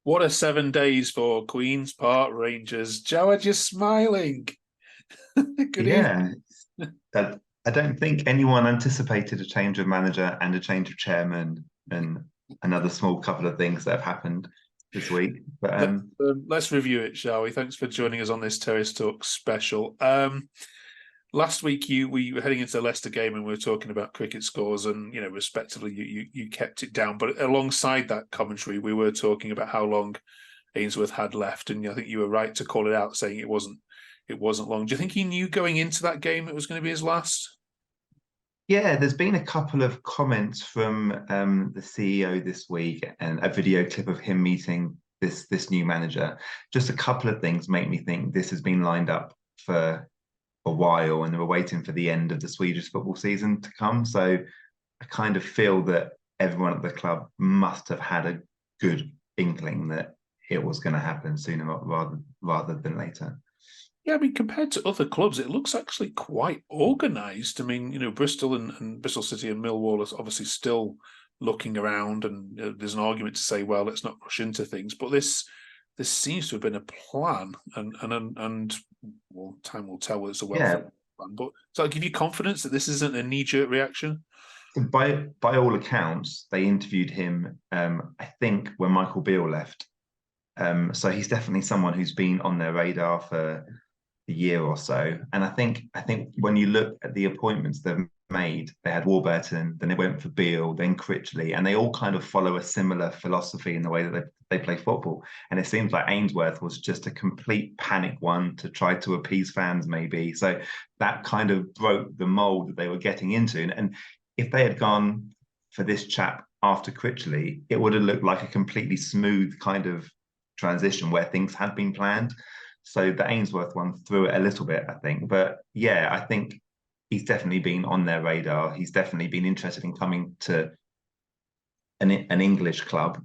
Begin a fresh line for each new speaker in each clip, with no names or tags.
What a 7 days for Queen's Park Rangers. Jawad, you're smiling. Good
Yeah,
evening.
I don't think anyone anticipated a change of manager and a change of chairman and another small couple of things that have happened this week. But
Let's review it, shall we? Thanks for joining us on this Terrace Talk special. Last week, we were heading into the Leicester game and we were talking about cricket scores, and respectively, you kept it down. But alongside that commentary, we were talking about how long Ainsworth had left, and I think you were right to call it out, saying it wasn't long. Do you think he knew going into that game it was going to be his last?
yeah, there's been a couple of comments from the CEO this week and a video clip of him meeting this new manager. Just a couple of things make me think this has been lined up for a while, and they were waiting for the end of the Swedish football season to come. So I kind of feel that everyone at the club must have had a good inkling that it was going to happen sooner rather than later.
Yeah, I mean, compared to other clubs, it looks actually quite organised. I mean, Bristol and Bristol City and Millwall are obviously still looking around, and there's an argument to say, well, let's not rush into things. But this seems to have been a plan, and well, time will tell whether it's a well
Yeah,
thought plan. But does that give you confidence that this isn't a knee-jerk reaction?
by all accounts, they interviewed him. I think when Michael Beale left. So he's definitely someone who's been on their radar for a year or so. And I think when you look at the appointments they've made, they had Warburton, then they went for Beale, then Critchley, and they all kind of follow a similar philosophy in the way that they play football. And it seems like Ainsworth was just a complete panic one to try to appease fans, maybe. So that kind of broke the mold that they were getting into. And if they had gone for this chap after Critchley, it would have looked like a completely smooth kind of transition where things had been planned. So the Ainsworth one threw it a little bit, I think. But yeah, I think he's definitely been on their radar. He's definitely been interested in coming to an English club.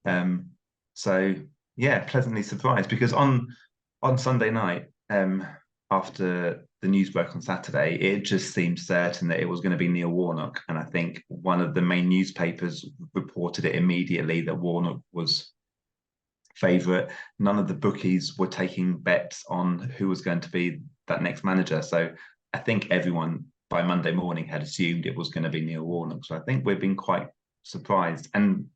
Um, so yeah, pleasantly surprised because on Sunday night, after the news broke on Saturday, it just seemed certain that it was going to be Neil Warnock, and I think one of the main newspapers reported it immediately that Warnock was favourite. None of the bookies were taking bets on who was going to be that next manager. So I think everyone by Monday morning had assumed it was going to be Neil Warnock. So I think we've been quite surprised and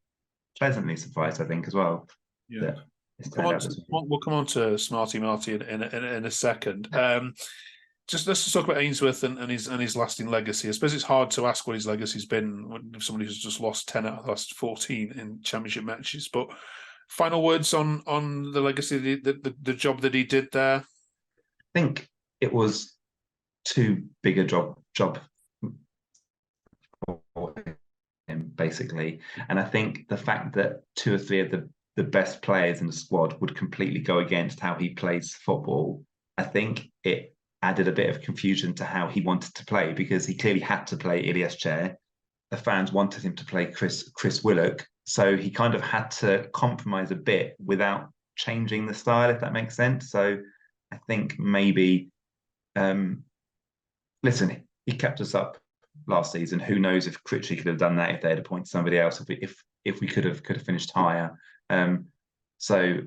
pleasantly surprised, I think, as well,
Yeah.
that it's turned out this way.
We'll come on to Smarty Marty in a second. Let's just talk about Ainsworth and his lasting legacy. I suppose it's hard to ask what his legacy's been when somebody who's just lost 10 out of the last 14 in championship matches. But final words on the legacy, the job that he did there.
I think it was too big a job for him, basically. And I think the fact that two or three of the best players in the squad would completely go against how he plays football, I think it added a bit of confusion to how he wanted to play because he clearly had to play Ilias Chair. The fans wanted him to play Chris Willock, so he kind of had to compromise a bit without changing the style, if that makes sense. So I think maybe, listen, he kept us up last season. Who knows if Critchley could have done that if they had appointed somebody else, if we could have finished higher. So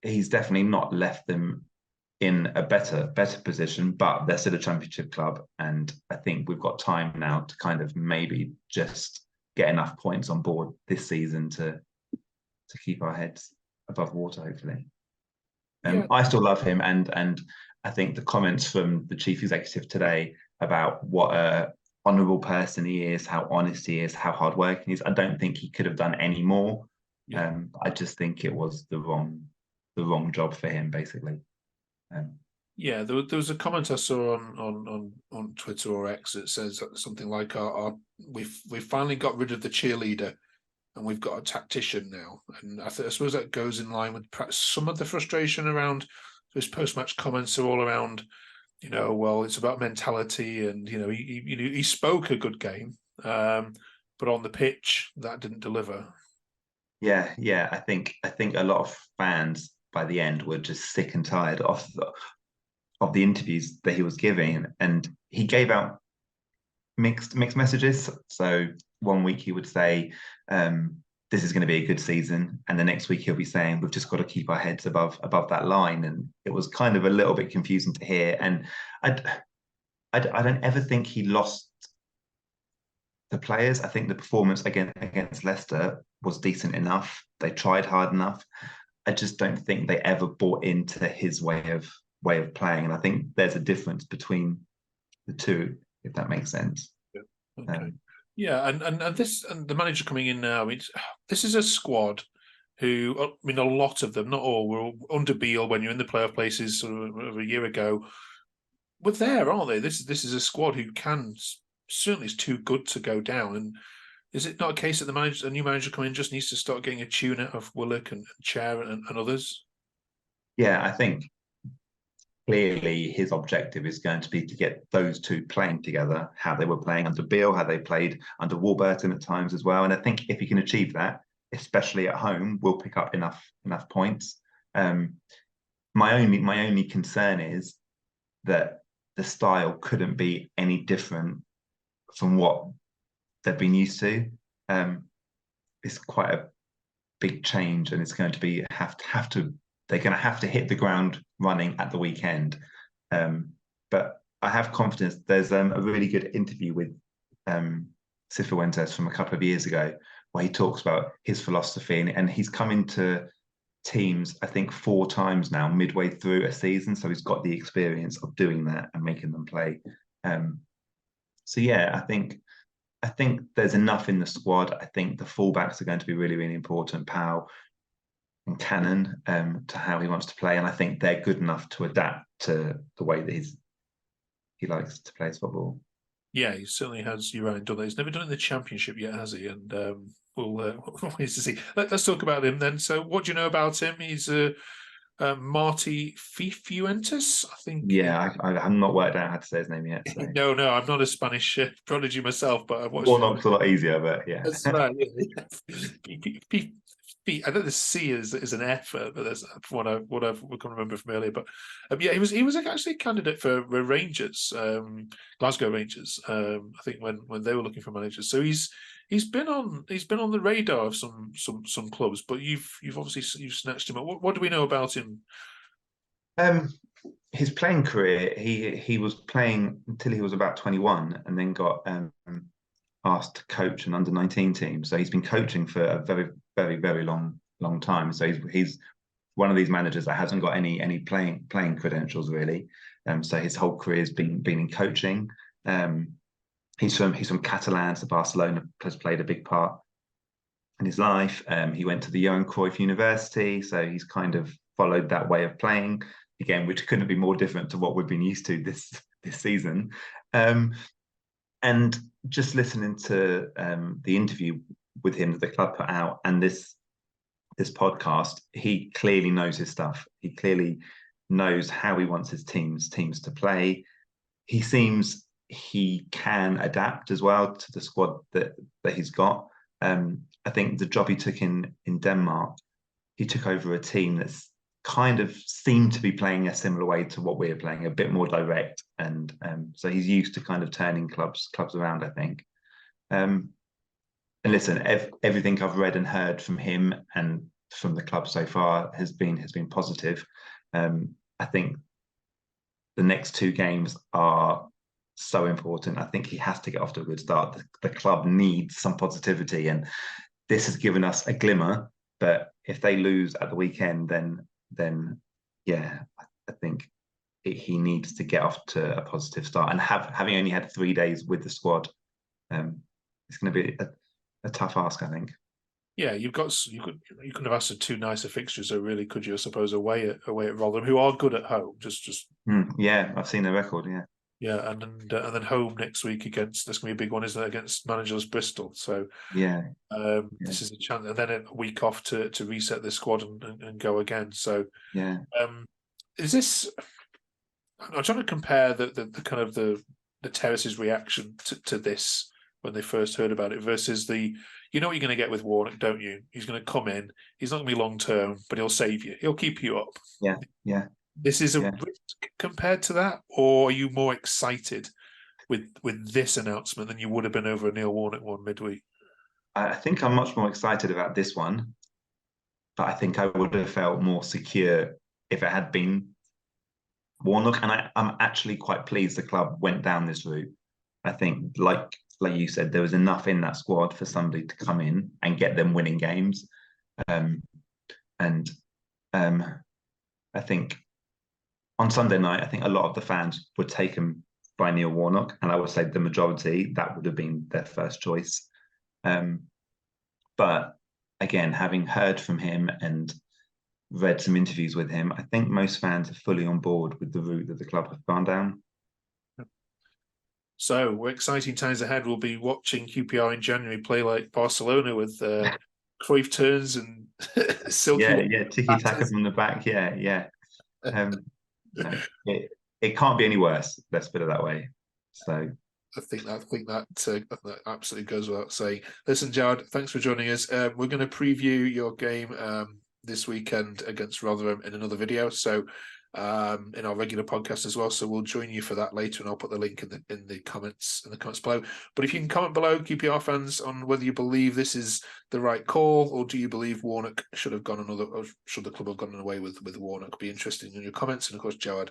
he's definitely not left them in a better position, but they're still a championship club, and I think we've got time now to kind of maybe just get enough points on board this season to keep our heads above water, hopefully.
Yeah,
I still love him, and I think the comments from the chief executive today about what a honourable person he is, how honest he is, how hardworking he is. I don't think he could have done any more.
yeah.
I just think it was the wrong job for him, basically.
Yeah, there was a comment I saw on Twitter or X that says something like, we've finally got rid of the cheerleader and we've got a tactician now." And I suppose that goes in line with perhaps some of the frustration around his post-match comments are all around, well, it's about mentality, and he spoke a good game, but on the pitch that didn't deliver.
Yeah. I think a lot of fans by the end were just sick and tired of the interviews that he was giving, and he gave out mixed messages. So one week he would say, this is going to be a good season, and the next week he'll be saying we've just got to keep our heads above that line. And it was kind of a little bit confusing to hear. And I don't ever think he lost the players. I think the performance against Leicester was decent enough. They tried hard enough. I just don't think they ever bought into his way of playing. And I think there's a difference between the two, if that makes sense.
Yeah. Okay. Yeah, and this and the manager coming in now. I mean, this is a squad who, I mean, a lot of them, not all, were under Beale when you're in the playoff places sort of a year ago. Were there, aren't they? This is a squad who can certainly is too good to go down. And is it not a case that the new manager coming in just needs to start getting a tune out of Willock and Chair and others?
Yeah, I think clearly his objective is going to be to get those two playing together, how they were playing under Beale, how they played under Warburton at times as well. And I think if he can achieve that, especially at home, we'll pick up enough points. My only concern is that the style couldn't be any different from what they've been used to. It's quite a big change, and it's going to be they're going to have to hit the ground running at the weekend. But I have confidence. There's a really good interview with Cifuentes from a couple of years ago where he talks about his philosophy, and he's come into teams, I think, 4 times now midway through a season. So he's got the experience of doing that and making them play. So yeah, I think there's enough in the squad. I think the fullbacks are going to be really, really important. Powell and Cannon, to how he wants to play, and I think they're good enough to adapt to the way that he likes to play his football.
Yeah, he certainly has. You're right, done that. He's never done it in the Championship yet, has he? And we'll wait to see. Let's talk about him then. So, what do you know about him? He's Marti Cifuentes, I think.
Yeah, I have not worked out how to say his name yet. So.
No, I'm not a Spanish prodigy myself, but I've watched.
Warnock's a lot easier, but yeah.
That's right. Yeah. I know the C is an F, but that's what I can remember from earlier. But yeah, he was actually a candidate for Rangers, Glasgow Rangers. I think when they were looking for managers. So he's been on the radar of some clubs. But you've obviously snatched him up. What do we know about him?
His playing career, he was playing until he was about 21, and then got asked to coach an under-19 team. So he's been coaching for a very, very, very long time. So he's one of these managers that hasn't got any playing credentials really. So his whole career has been in coaching. He's from Catalan, so Barcelona has played a big part in his life. He went to the Johan Cruyff University, so he's kind of followed that way of playing again, which couldn't be more different to what we've been used to this season. And just listening to the interview with him that the club put out and this podcast, he clearly knows his stuff. He clearly knows how he wants his teams to play. He seems he can adapt as well to the squad that he's got. I think the job he took in Denmark, he took over a team that's kind of seemed to be playing a similar way to what we're playing, a bit more direct, and so he's used to kind of turning clubs around, I think. And listen, everything I've read and heard from him and from the club so far has been positive. I think the next 2 games are so important. I think he has to get off to a good start. The club needs some positivity, and this has given us a glimmer. But if they lose at the weekend, then yeah, I think he needs to get off to a positive start. And having only had 3 days with the squad, it's going to be a tough ask, I think.
Yeah, you couldn't have asked for 2 nicer fixtures, so really, could you? I suppose away at Rotherham, who are good at home.
Yeah, I've seen the record. Yeah.
Yeah, and then home next week against, there's going to be a big one, isn't it, against managerless Bristol. So
yeah,
this is a chance, and then a week off to reset the squad and go again. So
yeah,
is this? I'm trying to compare the kind of the Terrace's reaction to this when they first heard about it versus what you're going to get with Warnock, don't you? He's going to come in. He's not going to be long term, but he'll save you. He'll keep you up.
Yeah.
This is a risk compared to that, or are you more excited with this announcement than you would have been over a Neil Warnock one midweek?
I think I'm much more excited about this one, but I think I would have felt more secure if it had been Warnock. And I'm actually quite pleased the club went down this route. I think, like you said, there was enough in that squad for somebody to come in and get them winning games. And I think on Sunday night, I think a lot of the fans were taken by Neil Warnock, and I would say the majority, that would have been their first choice. But again, having heard from him and read some interviews with him, I think most fans are fully on board with the route that the club have gone down.
So exciting times ahead. We'll be watching QPR in January play like Barcelona with Cruyff turns and silky.
Yeah, tiki taka from the back. Yeah. It can't be any worse. Let's put it that way. So
I think that absolutely goes without saying. Listen, Jawad, thanks for joining us. We're going to preview your game this weekend against Rotherham in another video. So in our regular podcast as well. So we'll join you for that later, and I'll put the link in the comments below. But if you can comment below, QPR fans, on whether you believe this is the right call, or do you believe Warnock should have gone or should the club have gone away with Warnock? Be interested in your comments, and of course, Jawad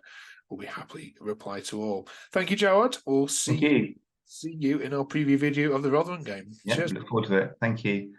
will be happily reply to all. Thank you, Jawad. We'll see you in our preview video of the Rotherham game.
Yeah,
Cheers.
look forward to it. Thank you.